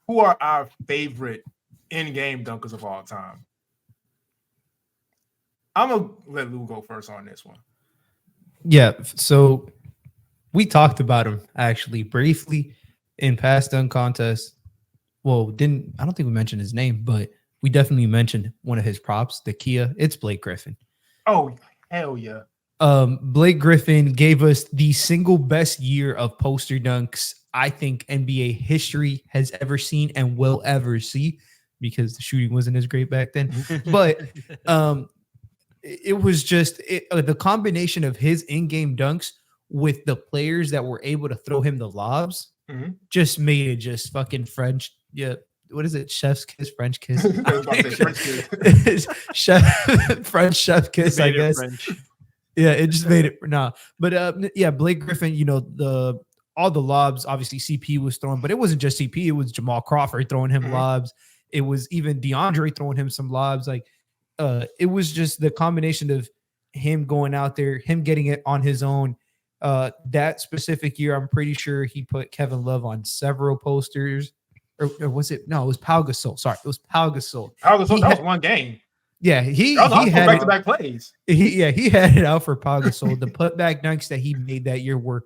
who are our favorite in-game dunkers of all time? I'm gonna let Lou go first on this one. Yeah, so we talked about him actually briefly in past dunk contests. Well, I don't think we mentioned his name, but we definitely mentioned one of his props, the Kia. It's Blake Griffin. Oh, hell yeah. Blake Griffin gave us the single best year of poster dunks I think NBA history has ever seen and will ever see, because the shooting wasn't as great back then. But it was just the combination of his in-game dunks with the players that were able to throw him the lobs just made it just fucking French. Yeah. What is it? Chef's kiss, French kiss. French chef kiss, I guess. French. Yeah, it just made it. Nah, but yeah, Blake Griffin. All the lobs. Obviously, CP was throwing, but it wasn't just CP. It was Jamal Crawford throwing him lobs. It was even DeAndre throwing him some lobs. Like, it was just the combination of him going out there, him getting it on his own. That specific year, I'm pretty sure he put Kevin Love on several posters. Or was it? No, it was Pau Gasol. Sorry, it was Pau Gasol. That was one game. Yeah, he had back-to-back plays. He had it out for Pau Gasol. The putback dunks that he made that year were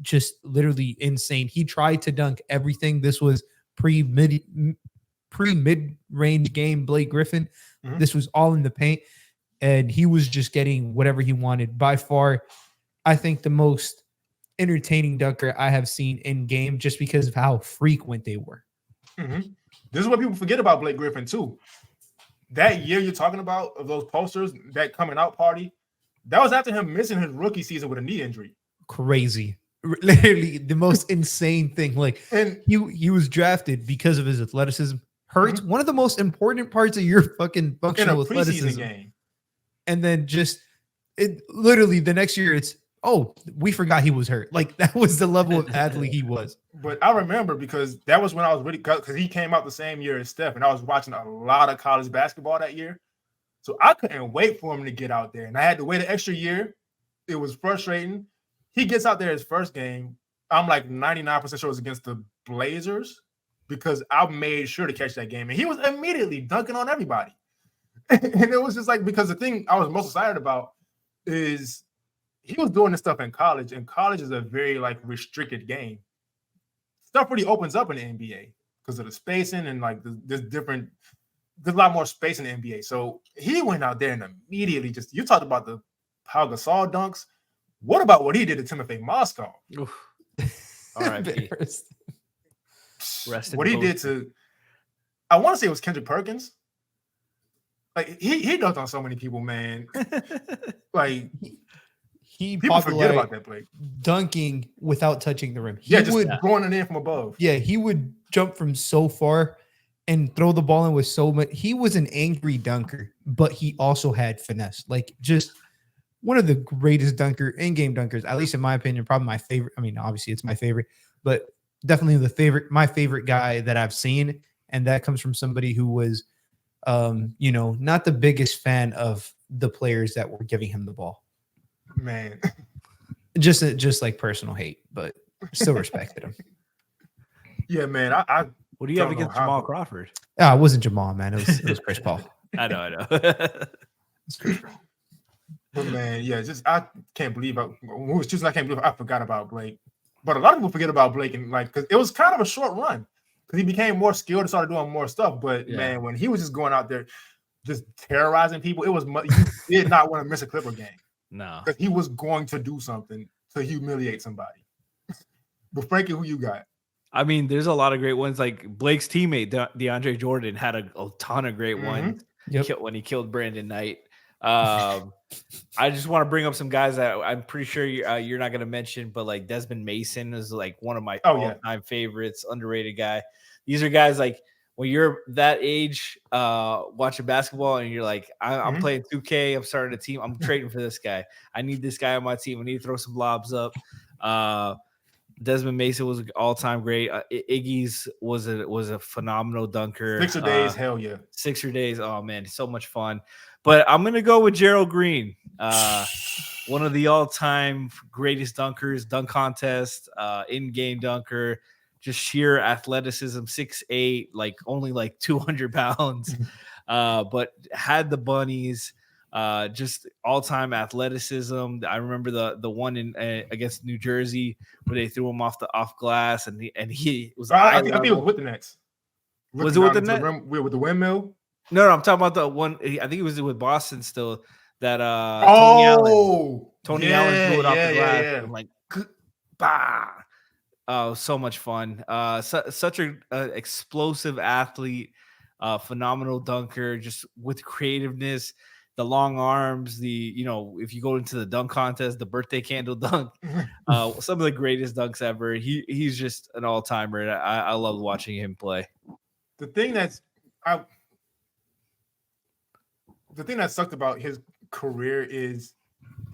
just literally insane. He tried to dunk everything. This was pre-mid-range game Blake Griffin. This was all in the paint, and he was just getting whatever he wanted. By far, I think the most entertaining dunker I have seen in game, just because of how frequent they were. This is what people forget about Blake Griffin too. That year you're talking about of those posters, that coming out party, that was after him missing his rookie season with a knee injury. Crazy. Literally the most insane thing. Like, and he was drafted because of his athleticism. Hurts one of the most important parts of your fucking functional athleticism game. And then just it literally the next year it's, oh, we forgot he was hurt. Like, that was the level of athlete he was. But I remember because that was when I was really, because he came out the same year as Steph, and I was watching a lot of college basketball that year. So I couldn't wait for him to get out there. And I had to wait an extra year. It was frustrating. He gets out there his first game. I'm like 99% sure it was against the Blazers, because I made sure to catch that game. And he was immediately dunking on everybody. And it was just like, because the thing I was most excited about is he was doing this stuff in college, and college is a very like restricted game. Stuff really opens up in the NBA because of the spacing and like there's a lot more space in the NBA. So he went out there and immediately you talked about the Pau Gasol dunks. What about what he did to Timothy Moscow? All right. What he did to, I want to say it was Kendrick Perkins. Like he dunked on so many people, man. Like people forget about that play. Dunking without touching the rim. Just throwing it in from above. Yeah, he would jump from so far and throw the ball in with so much. He was an angry dunker, but he also had finesse. Like, just one of the greatest in-game dunkers, at least in my opinion, probably my favorite. I mean, obviously it's my favorite, but definitely my favorite guy that I've seen. And that comes from somebody who was, not the biggest fan of the players that were giving him the ball. Man, just like personal hate, but still respected him. Yeah, man. What do you have against Jamal Crawford? It wasn't Jamal, man. It was Chris Paul. I know. It's Chris Paul. But man, yeah, I can't believe I forgot about Blake. But a lot of people forget about Blake, and like, because it was kind of a short run, because he became more skilled and started doing more stuff. But man, when he was just going out there, just terrorizing people, you did not want to miss a Clipper game. No, because he was going to do something to humiliate somebody. But Frankie, who you got? I mean, there's a lot of great ones. Like Blake's teammate DeAndre Jordan had a ton of great ones when he killed Brandon Knight. I just want to bring up some guys that I'm pretty sure you're not going to mention, but like Desmond Mason is like one of my all-time favorites, underrated guy. These are guys like, when you're that age, watching basketball, and you're like, I'm playing 2K, I'm starting a team, I'm trading for this guy. I need this guy on my team. I need to throw some lobs up. Desmond Mason was all-time great. Iggy's was a phenomenal dunker. Sixer days, hell yeah. Sixer days, oh man, so much fun. But I'm gonna go with Gerald Green, one of the all-time greatest dunkers, dunk contest, in-game dunker. just sheer athleticism, 6'8", like only like 200 pounds, but had the bunnies. Just all-time athleticism. I remember the one in against New Jersey where they threw him off glass, and he was. I think it was with the Nets. Was it with the Nets? With the windmill? No, I'm talking about the one. I think it was with Boston still. That Tony Allen threw it off the glass. Yeah. I'm like, bah. Oh, so much fun. Such a explosive athlete, phenomenal dunker, just with creativeness. The long arms, if you go into the dunk contest, the birthday candle dunk, some of the greatest dunks ever. He's just an all-timer, and I love watching him play. The thing that sucked about his career is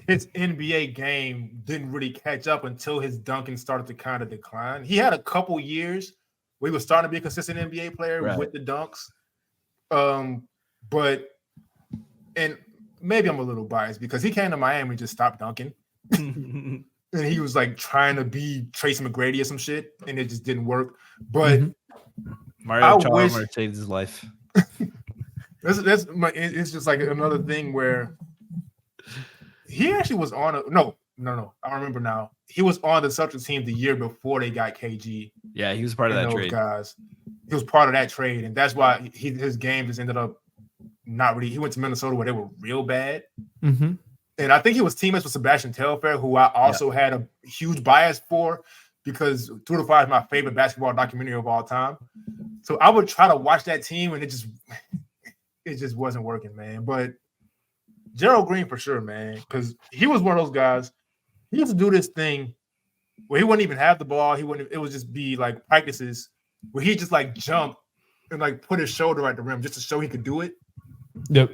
his NBA game didn't really catch up until his dunking started to kind of decline. He had a couple years where he was starting to be a consistent NBA player with the dunks, but. And maybe I'm a little biased because he came to Miami and just stopped dunking. And he was like trying to be Tracy McGrady or some shit, and it just didn't work. But Mario Chalmers saved his life. It's just like another thing where he actually was on no. I remember now. He was on the Celtics team the year before they got KG. Yeah, he was part of that trade. Guys. He was part of that trade, and that's why his game just ended up not really. He went to Minnesota where they were real bad. And I think he was teammates with Sebastian Telfair, who I also had a huge bias for because Tour de Fire is my favorite basketball documentary of all time. So I would try to watch that team, and it just wasn't working, man. But Gerald Green for sure, man, because he was one of those guys. He used to do this thing where he wouldn't even have the ball. It would just be like practices where he just like jump and like put his shoulder at the rim just to show he could do it. Yep.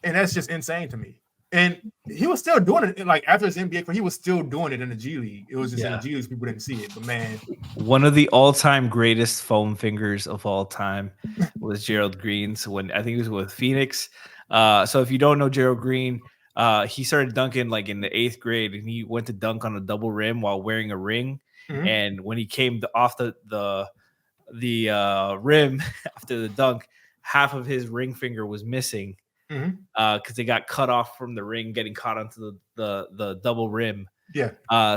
And that's just insane to me. And he was still doing it like after his NBA career, he was still doing it in the G League. It was just in the G League, people didn't see it. But man, one of the all-time greatest foam fingers of all time was Gerald Green's when I think he was with Phoenix. So if you don't know Gerald Green, he started dunking like in the 8th grade, and he went to dunk on a double rim while wearing a ring. And when he came off the rim after the dunk, half of his ring finger was missing because it got cut off from the ring getting caught onto the double rim.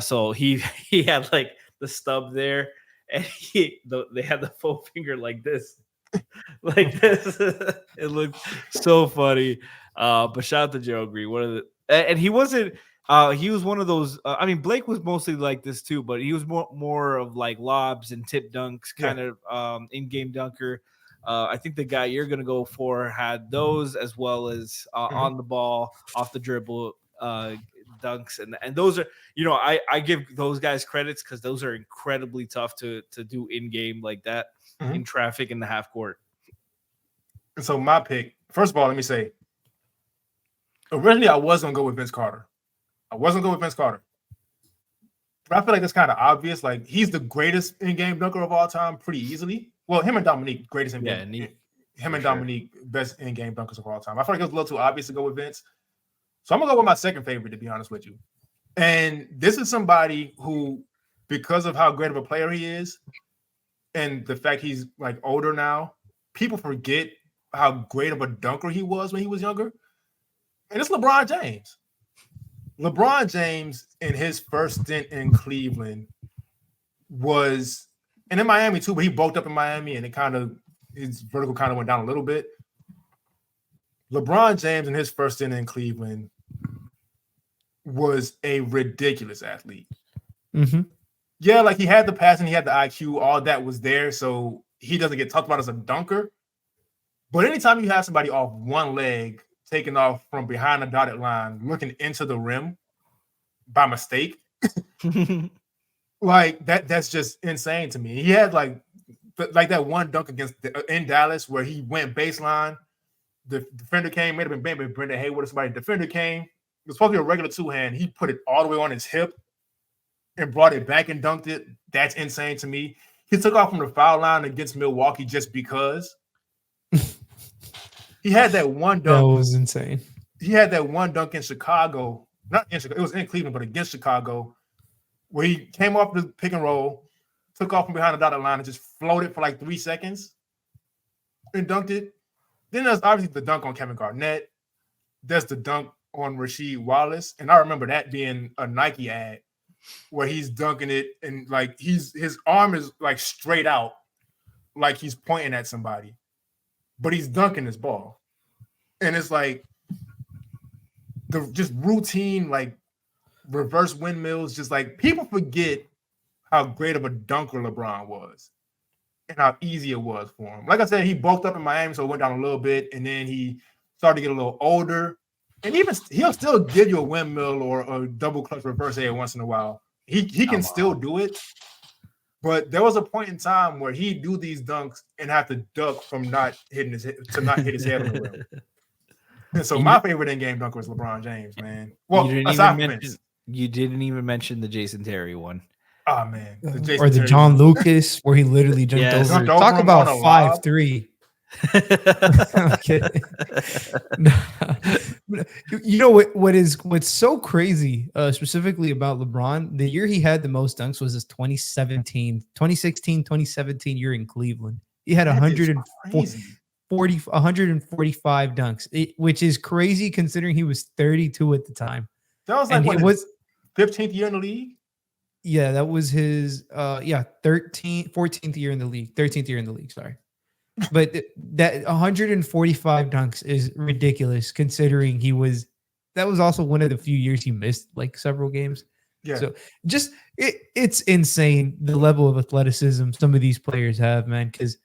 So he had like the stub there, and they had the foam finger like this. Like this. It looked so funny. But shout out to Gerald Green. And he wasn't he was one of those I mean Blake was mostly like this too, but he was more of like lobs and tip dunks, kind of in-game dunker. I think the guy you're going to go for had those as well as on the ball, off the dribble dunks. And those are, I give those guys credits because those are incredibly tough to do in-game like that in traffic in the half court. And so my pick, first of all, let me say, originally I was going to go with Vince Carter. But I feel like it's kind of obvious. Like, he's the greatest in-game dunker of all time pretty easily. Well, him and Dominique, greatest in-game. Him and Dominique, best in-game dunkers of all time. I feel like it was a little too obvious to go with Vince. So I'm going to go with my second favorite, to be honest with you. And this is somebody who, because of how great of a player he is and the fact he's, like, older now, people forget how great of a dunker he was when he was younger. And it's LeBron James. LeBron James, in his first stint in Cleveland, was, and in Miami too, but he bulked up in Miami, and his vertical kind of went down a little bit. LeBron James, in his first stint in Cleveland, was a ridiculous athlete. Yeah, like he had the passing, he had the IQ, all that was there, so he doesn't get talked about as a dunker. But anytime you have somebody off one leg, taking off from behind the dotted line, looking into the rim by mistake, like that's just insane to me. He had like that one dunk in Dallas where he went baseline. The defender came, may have been Brendan Haywood or somebody. The defender came. It was supposed to be a regular two-hand. He put it all the way on his hip and brought it back and dunked it. That's insane to me. He took off from the foul line against Milwaukee just because. He had that one dunk. That was insane. He had that one dunk in Chicago. Not in Chicago. It was in Cleveland, but against Chicago, where he came off the pick and roll, took off from behind the dotted line and just floated for like 3 seconds and dunked it. Then there's obviously the dunk on Kevin Garnett. There's the dunk on Rasheed Wallace. And I remember that being a Nike ad where he's dunking it and like his arm is like straight out, like he's pointing at somebody, but he's dunking this ball. And it's like the just routine, like reverse windmills, just like people forget how great of a dunker LeBron was and how easy it was for him. Like I said, he bulked up in Miami, so it went down a little bit, and then he started to get a little older. And even he'll still give you a windmill or a double clutch reverse every once in a while. He can still do it. But there was a point in time where he'd do these dunks and have to duck from not hitting his head to not hit his head on the rim. And so my favorite in-game dunker was LeBron James, man. Well, you didn't even mention the Jason Terry one. Oh man, the John Lucas where he literally jumped over. Talk about 5'3". I'm kidding. No. You know what's so crazy, specifically about LeBron, the year he had the most dunks was his 2016, 2017 year in Cleveland. He had 145 dunks, which is crazy considering he was 32 at the time. That was like what, was 15th year in the league? Yeah, that was his 14th year in the league. 13th year in the league, sorry. But that 145 dunks is ridiculous considering that was also one of the few years he missed like several games. Yeah. So just it's insane the level of athleticism some of these players have, man, because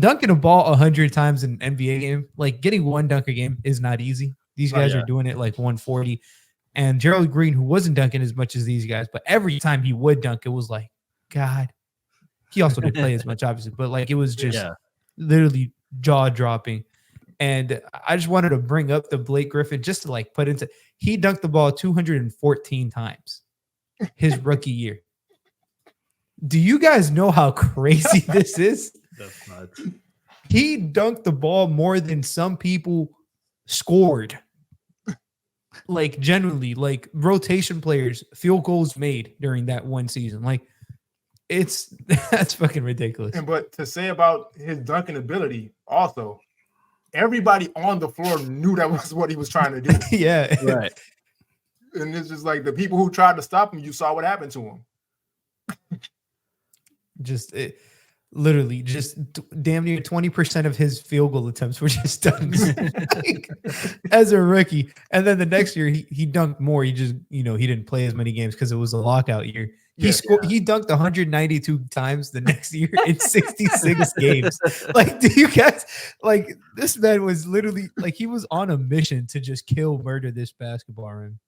dunking a ball 100 times in an NBA game, like getting one dunk a game is not easy. These guys are doing it like 140. And Gerald Green, who wasn't dunking as much as these guys, but every time he would dunk, it was like, God. He also didn't play as much, obviously, but like it was just literally jaw dropping. And I just wanted to bring up the Blake Griffin just to like put into. He dunked the ball 214 times his rookie year. Do you guys know how crazy this is? That's nuts. He dunked the ball more than some people scored. Like generally, like rotation players, field goals made during that one season. Like that's fucking ridiculous. But to say about his dunking ability, also, everybody on the floor knew that was what he was trying to do. Yeah, right. And it's just like the people who tried to stop him, you saw what happened to him. Literally, just damn near 20% of his field goal attempts were just dunks like, as a rookie. And then the next year, he dunked more. He just, he didn't play as many games because it was a lockout year. He dunked 192 times the next year in 66 games. Like, do you guys like this man was literally like he was on a mission to just murder this basketball room.